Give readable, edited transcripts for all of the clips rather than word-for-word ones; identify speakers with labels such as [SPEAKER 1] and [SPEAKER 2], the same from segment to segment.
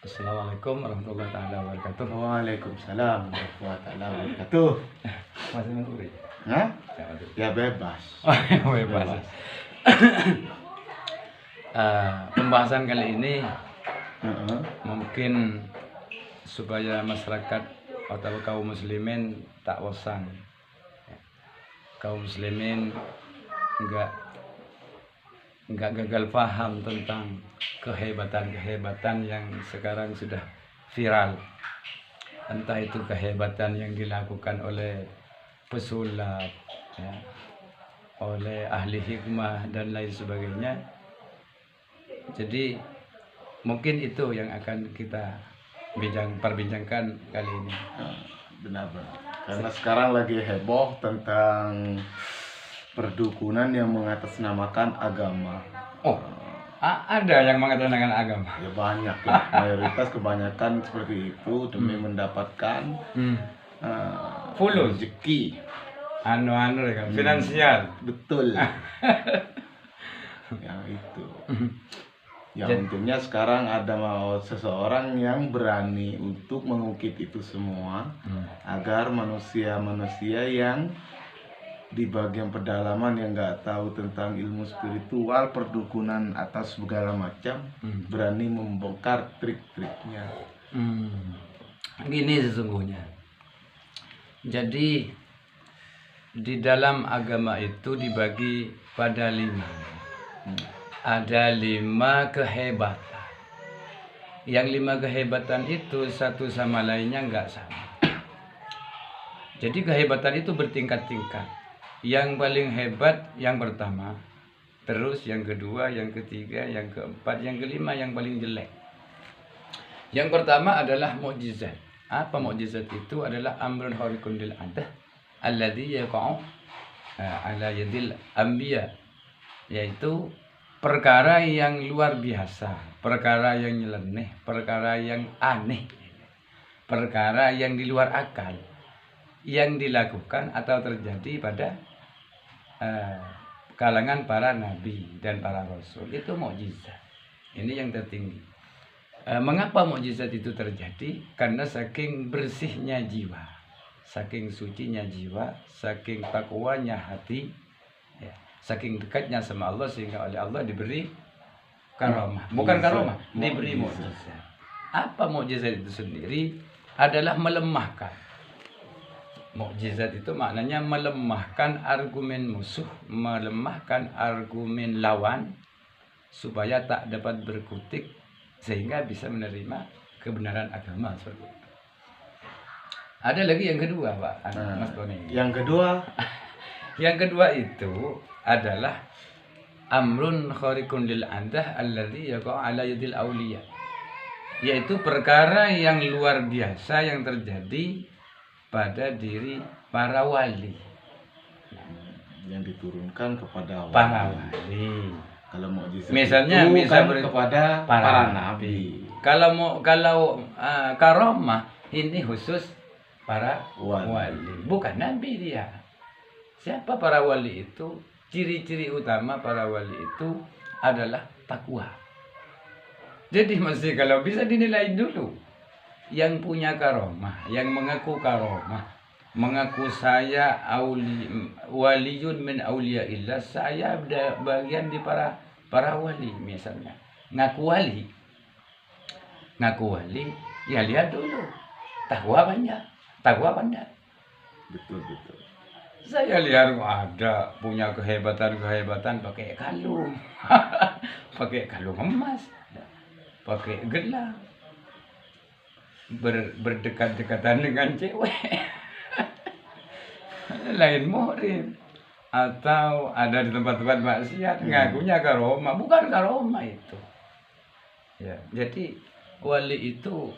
[SPEAKER 1] Assalamualaikum warahmatullahi taala wabarakatuh.
[SPEAKER 2] Waalaikumsalam warahmatullahi wabarakatuh.
[SPEAKER 1] Masih mencuri?
[SPEAKER 2] Hah?
[SPEAKER 1] Jangan dulu.
[SPEAKER 2] Ya bebas.
[SPEAKER 1] Oh, bebas. Pembahasan kali ini
[SPEAKER 2] Heeh.
[SPEAKER 1] mungkin supaya masyarakat atau kaum muslimin tak bosan. Kaum muslimin nggak gagal paham tentang kehebatan yang sekarang sudah viral. Entah itu kehebatan yang dilakukan oleh pesulap, ya, oleh ahli hikmah dan lain sebagainya. Jadi mungkin itu yang akan kita perbincangkan kali ini.
[SPEAKER 2] Benar-benar. Karena sekarang lagi heboh tentang perdukunan yang mengatasnamakan agama.
[SPEAKER 1] Oh, ada yang mengatasnamakan agama.
[SPEAKER 2] Ya banyak lah. Mayoritas kebanyakan seperti itu demi mendapatkan
[SPEAKER 1] Fulus.
[SPEAKER 2] rezeki.
[SPEAKER 1] Anu ya kan, finansial.
[SPEAKER 2] Betul. Yang itu. Yang untungnya sekarang ada seseorang yang berani untuk mengungkit itu semua agar manusia-manusia yang di bagian pedalaman yang nggak tahu tentang ilmu spiritual, perdukunan atas segala macam berani membongkar trik-triknya.
[SPEAKER 1] Gini sesungguhnya. Jadi di dalam agama itu dibagi pada 5. Ada 5 kehebatan. Yang 5 kehebatan itu satu sama lainnya nggak sama. Jadi kehebatan itu bertingkat-tingkat. Yang paling hebat yang pertama, terus yang kedua, yang ketiga, yang keempat, yang kelima yang paling jelek. Yang pertama adalah mukjizat. Apa mukjizat itu? Adalah amrun khariqun lil adah alladzi yaqa'u ala yadil anbiya, yaitu perkara yang luar biasa, perkara yang nyeleneh, perkara yang aneh, perkara yang di luar akal yang dilakukan atau terjadi pada kalangan para nabi dan para rasul. Itu mukjizat. Ini yang tertinggi. Mengapa mukjizat itu terjadi? Karena saking bersihnya jiwa, saking sucinya jiwa, saking takwanya hati, ya, saking dekatnya sama Allah sehingga oleh Allah diberi karomah. Bukan karomah, diberi mukjizat. Apa mukjizat itu sendiri? Adalah melemahkan. Mukjizat itu maknanya melemahkan argumen musuh, melemahkan argumen lawan supaya tak dapat berkutik sehingga bisa menerima kebenaran agama seperti itu. Ada lagi yang kedua, Pak Mas Tony.
[SPEAKER 2] Yang kedua,
[SPEAKER 1] yang kedua itu adalah amrun khariqun lil adah alladzi yaqa'u ala yadil auliya, yaitu perkara yang luar biasa yang terjadi pada diri para wali,
[SPEAKER 2] yang diturunkan kepada
[SPEAKER 1] para wali.
[SPEAKER 2] Kalau mukjizat
[SPEAKER 1] Misalnya
[SPEAKER 2] itu kan kepada para nabi.
[SPEAKER 1] Kalau karomah ini khusus para wali, bukan nabi dia. Siapa para wali itu? Ciri-ciri utama para wali itu adalah takwa. Jadi mesti kalau bisa dinilai dulu. Yang punya karomah, yang mengaku karomah, mengaku saya waliyun min auliyaillah, saya bagian di para wali misalnya. Ngaku wali, ya lihat dulu. Takwa banyak, takwa pandai.
[SPEAKER 2] Betul.
[SPEAKER 1] Saya lihat ada punya kehebatan pakai kalung, pakai kalung emas, pakai gelang, berdekat-dekatan dengan cewek, lain muhrim, atau ada di tempat-tempat maksiat ngakunya karomah, bukan karomah itu. Ya, jadi wali itu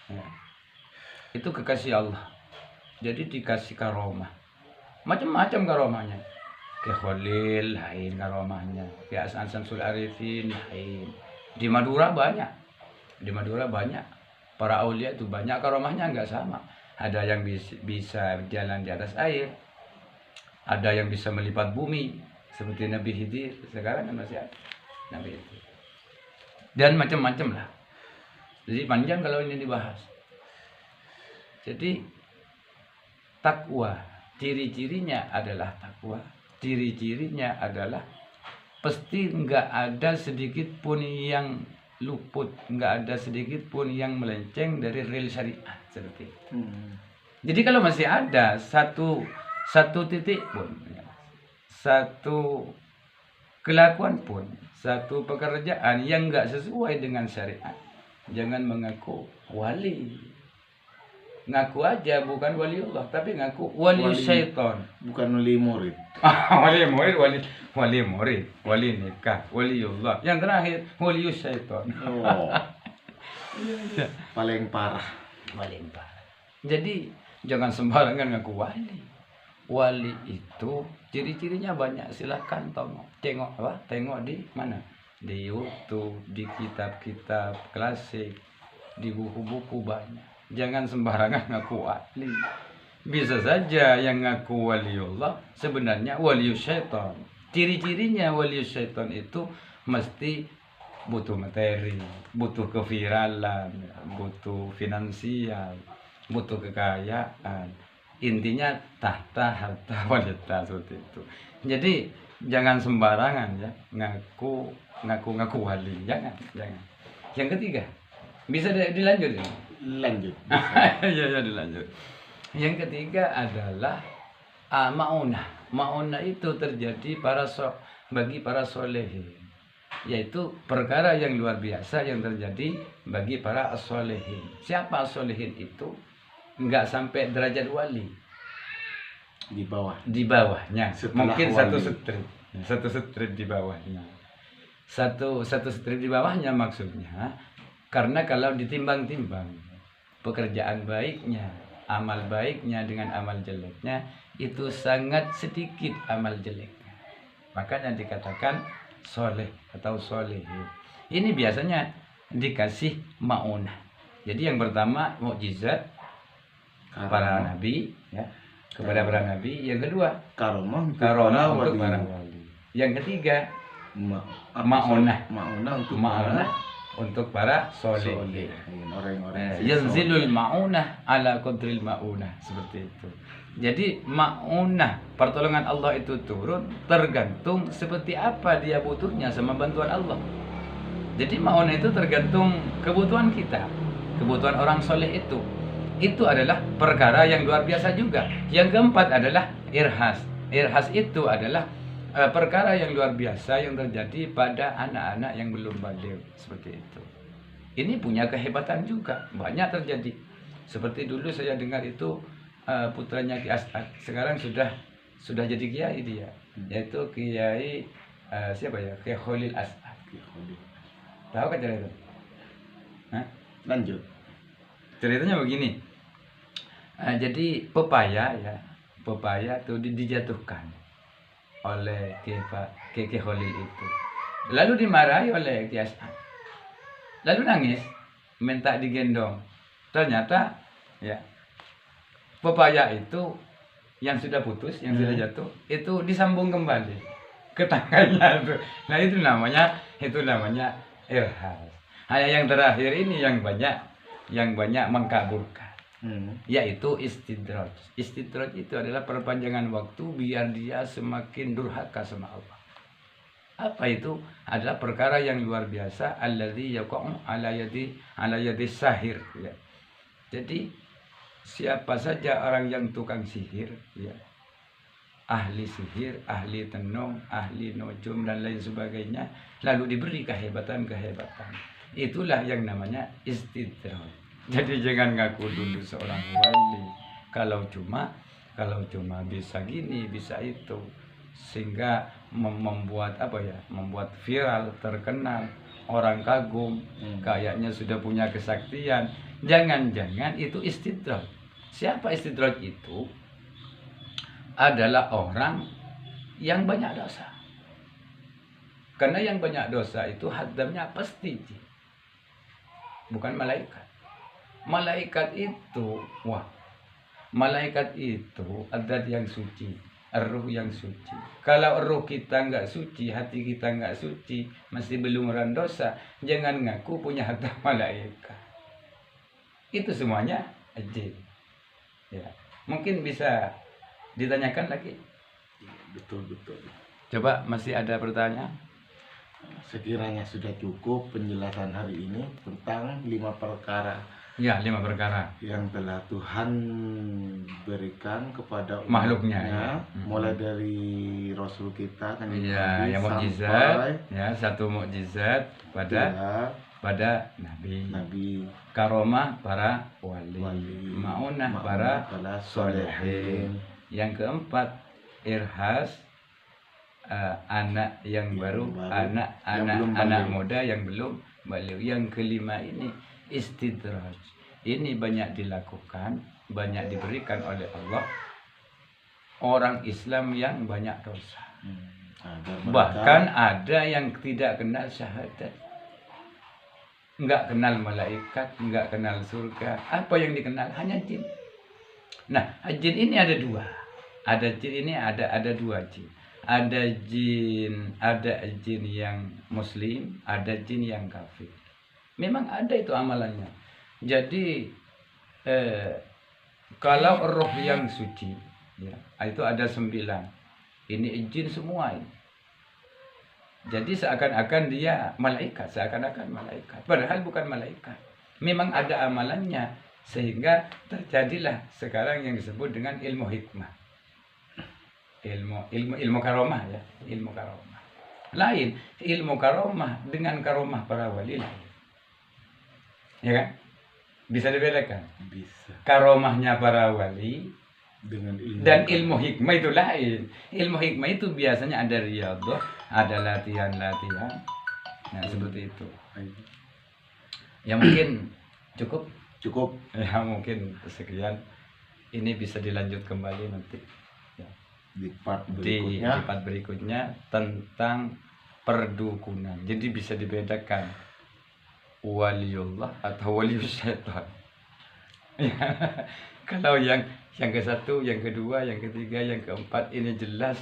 [SPEAKER 1] ya, itu kekasih Allah. Jadi dikasih karomah, macam-macam karomahnya. Ke Khalil lain karomahnya, ke Hasan Samsul Arifin lain. Di Madura banyak. Para aulia itu banyak karomahnya nggak sama. Ada yang bisa jalan di atas air, ada yang bisa melipat bumi seperti Nabi Khidir. Sekarang kan masih ada Nabi itu. dan macam-macam lah. Jadi panjang kalau ini dibahas. Jadi takwa, ciri-cirinya adalah takwa. Ciri-cirinya adalah pasti nggak ada sedikit pun yang luput, nggak ada sedikit pun yang melenceng dari real syariat seperti itu. Jadi kalau masih ada satu titik pun, satu kelakuan pun, satu pekerjaan yang nggak sesuai dengan syariat, jangan mengaku wali. Ngaku aja bukan wali Allah, tapi ngaku wali syaitan.
[SPEAKER 2] Bukan wali murid.
[SPEAKER 1] Wali murid, wali murid, wali nikah, wali Allah. Yang terakhir wali syaitan.
[SPEAKER 2] Oh. Paling parah.
[SPEAKER 1] Paling parah. Jadi jangan sembarangan ngaku wali. Wali itu ciri-cirinya banyak. Silahkan tengok di mana? Di YouTube, di kitab-kitab klasik, di buku-buku banyak. Jangan sembarangan ngaku wali. Bisa saja yang ngaku waliullah sebenarnya wali syaitan. Ciri-cirinya wali syaitan itu mesti butuh materi, butuh keviralan, butuh finansial, butuh kekayaan. Intinya tahta harta wanita seperti itu. Jadi jangan sembarangan ya ngaku wali, jangan. Yang ketiga, bisa dilanjut ya?
[SPEAKER 2] Lanjut.
[SPEAKER 1] Ya dilanjut. Yang ketiga adalah maunah. Maunah itu terjadi bagi para solehin, yaitu perkara yang luar biasa yang terjadi bagi para solehin. Siapa solehin itu? Enggak sampai derajat wali. Di bawahnya. Mungkin wali. Satu strip di bawahnya. Satu strip di bawahnya maksudnya. Karena kalau ditimbang-timbang pekerjaan baiknya, amal baiknya dengan amal jeleknya, itu sangat sedikit amal jeleknya. Makanya dikatakan soleh atau solehin. Ini biasanya dikasih maunah. Jadi yang pertama mukjizat para nabi ya, kepada para nabi. Yang kedua karomah untuk para wali. Yang ketiga maunah untuk para soleh.
[SPEAKER 2] Orang-orang
[SPEAKER 1] Yanzilul maunah ala qadril maunah, seperti itu. Jadi maunah, pertolongan Allah itu turun tergantung seperti apa dia butuhnya sama bantuan Allah. Jadi maunah itu tergantung kebutuhan kita, kebutuhan orang soleh itu. Itu adalah perkara yang luar biasa juga. Yang keempat adalah irhas. Irhas itu adalah perkara yang luar biasa yang terjadi pada anak-anak yang belum baligh, seperti itu. Ini punya kehebatan juga, banyak terjadi. Seperti dulu saya dengar itu putranya Ki As'ad, sekarang sudah jadi kiai dia, yaitu Kiai siapa ya? Kiai Khalil As'ad. Tahu kan cerita itu?
[SPEAKER 2] Lanjut.
[SPEAKER 1] Ceritanya begini. Jadi pepaya itu dijatuhkan oleh Kiai Khalil itu. Lalu dimarahi oleh Kiai As'ad. Lalu nangis, minta digendong. Ternyata ya pepaya itu yang sudah putus, yang sudah jatuh, itu disambung kembali ke tangannya itu. Nah itu namanya irhas. Hanya yang terakhir ini yang banyak mengkaburkan. Yaitu istidraj. Istidraj itu adalah perpanjangan waktu biar dia semakin durhaka sama Allah. Apa itu? Adalah perkara yang luar biasa, alladzi yaqa'u ala yadi sahir ya. Jadi siapa saja orang yang tukang sihir ya, ahli sihir, ahli tenung, ahli nujum dan lain sebagainya, lalu diberi kehebatan, itulah yang namanya istidraj. Jadi jangan ngaku dulu seorang wali kalau cuma bisa gini, bisa itu, sehingga membuat membuat viral, terkenal, orang kagum, kayaknya sudah punya kesaktian. Jangan-jangan itu istidraj. Siapa istidraj itu? Adalah orang yang banyak dosa. Karena yang banyak dosa itu hadamnya pasti bukan malaikat. Malaikat itu ada yang suci, ruh yang suci. Kalau ruh kita nggak suci, hati kita nggak suci, masih berlumuran dosa, jangan ngaku punya harta malaikat. Itu semuanya jin. Ya. Mungkin bisa ditanyakan lagi.
[SPEAKER 2] Betul.
[SPEAKER 1] Coba masih ada pertanyaan?
[SPEAKER 2] Sekiranya sudah cukup penjelasan hari ini tentang 5 perkara
[SPEAKER 1] Ya, 5 perkara
[SPEAKER 2] yang telah Tuhan berikan kepada
[SPEAKER 1] makhluknya.
[SPEAKER 2] umatnya, mulai dari Rasul kita kan
[SPEAKER 1] Iya, yang mukjizat, ya, satu mukjizat pada nabi. Karomah para wali. Maunah para solehin. Yang keempat, irhas, anak yang baru, anak muda yang belum balik. Yang kelima ini istidraj. Ini banyak dilakukan, banyak diberikan oleh Allah orang Islam yang banyak dosa. Bahkan ada yang tidak kenal syahadat, nggak kenal malaikat, nggak kenal surga. Apa yang dikenal? Hanya jin. Nah, jin ini ada dua. Ada jin ini ada dua jin. Ada jin yang muslim, ada jin yang kafir. Memang ada itu amalannya. Jadi kalau roh yang suci, ya, itu ada 9. Ini jin semua ini. Jadi seakan-akan dia malaikat, padahal bukan malaikat. Memang ada amalannya, sehingga terjadilah sekarang yang disebut dengan ilmu hikmah. Ilmu karomah, ya, ilmu karomah. Lain, ilmu karomah dengan karomah para wali lain. Ya kan? Bisa dibedakan?
[SPEAKER 2] Bisa.
[SPEAKER 1] Karomahnya para wali
[SPEAKER 2] dengan
[SPEAKER 1] dan ilmu hikmah itu lain. Ilmu hikmah itu biasanya ada riyadhah, ada latihan-latihan. Nah, seperti itu. Ya mungkin cukup. Ya mungkin sekian. Ini bisa dilanjut kembali nanti. Ya.
[SPEAKER 2] Di part
[SPEAKER 1] berikutnya tentang perdukunan. Jadi bisa dibedakan waliullah atau walius syaitan. Kalau yang ke-1, yang kedua, yang ketiga, yang keempat ini jelas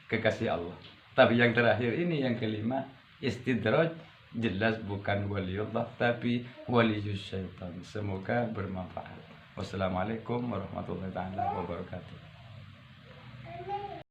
[SPEAKER 1] kekasih Allah. Tapi yang terakhir ini yang kelima istidraj, jelas bukan waliullah tapi walius syaitan. Semoga bermanfaat. Wassalamualaikum warahmatullahi wabarakatuh.